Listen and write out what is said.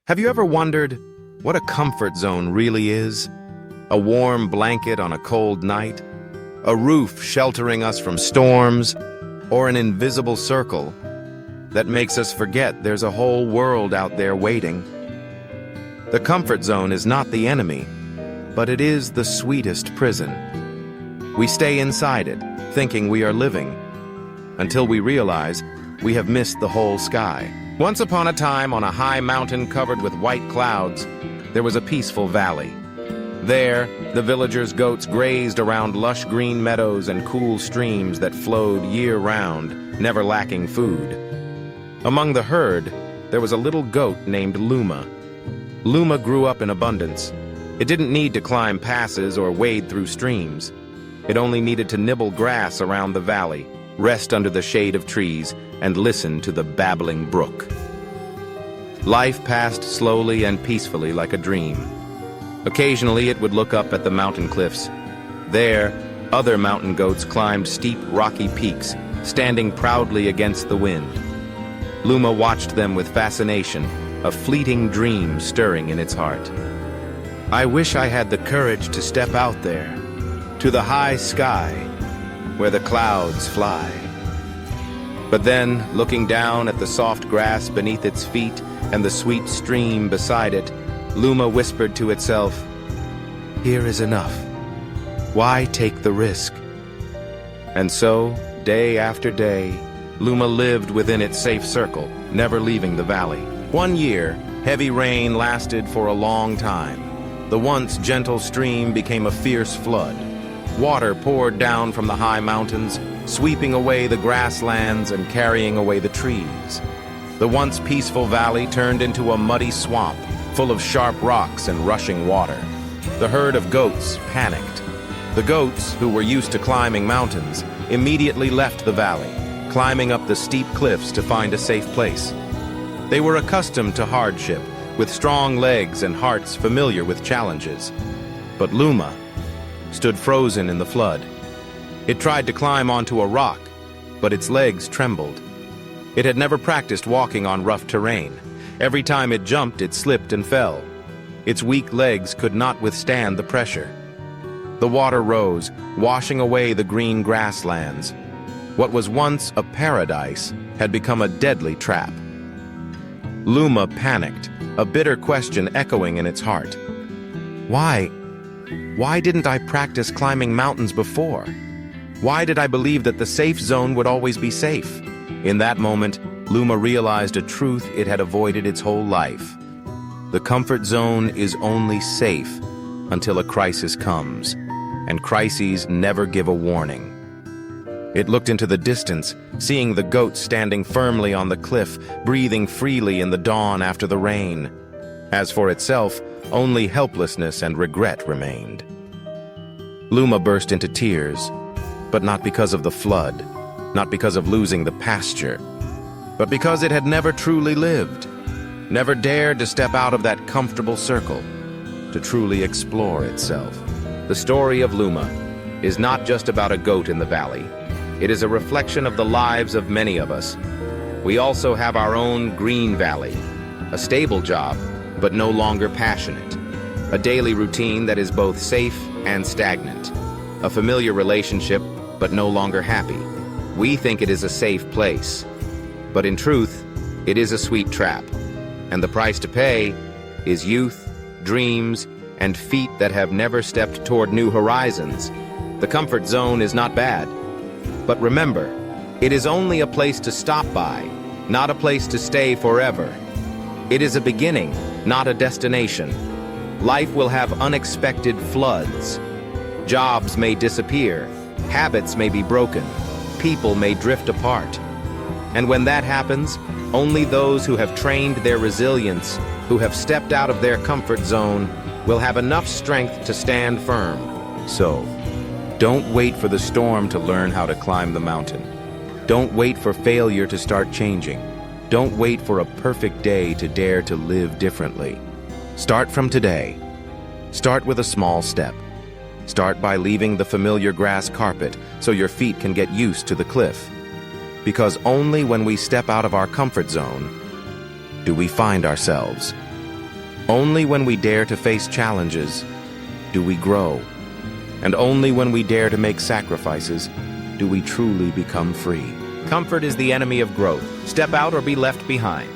Have you ever wondered what a comfort zone really is? A warm blanket on a cold night? A roof sheltering us from storms? Or an invisible circle that makes us forget there's a whole world out there waiting? The comfort zone is not the enemy, but it is the sweetest prison. We stay inside it, thinking we are living, until we realize we have missed the whole sky. Once upon a time, on a high mountain covered with white clouds, there was a peaceful valley. There, the villagers' goats grazed around lush green meadows and cool streams that flowed year-round, never lacking food. Among the herd, there was a little goat named Luma. Luma grew up in abundance. It didn't need to climb passes or wade through streams. It only needed to nibble grass around the valley, rest under the shade of trees, and listen to the babbling brook. Life passed slowly and peacefully like a dream. Occasionally it would look up at the mountain cliffs. There, other mountain goats climbed steep rocky peaks, standing proudly against the wind. Luma watched them with fascination, a fleeting dream stirring in its heart. I wish I had the courage to step out there, to the high sky, where the clouds fly. But then, looking down at the soft grass beneath its feet and the sweet stream beside it, Luma whispered to itself, "Here is enough. Why take the risk?" And so, day after day, Luma lived within its safe circle, never leaving the valley. One year, heavy rain lasted for a long time. The once gentle stream became a fierce flood. Water poured down from the high mountains, sweeping away the grasslands and carrying away the trees. The once peaceful valley turned into a muddy swamp, full of sharp rocks and rushing water. The herd of goats panicked. The goats, who were used to climbing mountains, immediately left the valley, climbing up the steep cliffs to find a safe place. They were accustomed to hardship, with strong legs and hearts familiar with challenges. But Luma stood frozen in the flood. It tried to climb onto a rock, but its legs trembled. It had never practiced walking on rough terrain. Every time it jumped, it slipped and fell. Its weak legs could not withstand the pressure. The water rose, washing away the green grasslands. What was once a paradise had become a deadly trap. Luma panicked, a bitter question echoing in its heart. Why didn't I practice climbing mountains before? Why did I believe that the safe zone would always be safe? In that moment, Luma realized a truth it had avoided its whole life. The comfort zone is only safe until a crisis comes, and crises never give a warning. It looked into the distance, seeing the goats standing firmly on the cliff, breathing freely in the dawn after the rain. As for itself, only helplessness and regret remained. Luma burst into tears, but not because of the flood, not because of losing the pasture, but because it had never truly lived, never dared to step out of that comfortable circle, to truly explore itself. The story of Luma is not just about a goat in the valley. It is a reflection of the lives of many of us. We also have our own green valley, a stable job, but no longer passionate, a daily routine that is both safe and stagnant, a familiar relationship, but no longer happy. We think it is a safe place, but in truth, it is a sweet trap, and the price to pay is youth, dreams, and feet that have never stepped toward new horizons. The comfort zone is not bad, but remember, it is only a place to stop by, not a place to stay forever. It is a beginning, not a destination. Life will have unexpected floods. Jobs may disappear, habits may be broken, people may drift apart. And when that happens, only those who have trained their resilience, who have stepped out of their comfort zone, will have enough strength to stand firm. So, don't wait for the storm to learn how to climb the mountain. Don't wait for failure to start changing. Don't wait for a perfect day to dare to live differently. Start from today. Start with a small step. Start by leaving the familiar grass carpet so your feet can get used to the cliff. Because only when we step out of our comfort zone do we find ourselves. Only when we dare to face challenges do we grow. And only when we dare to make sacrifices do we truly become free. Comfort is the enemy of growth. Step out or be left behind.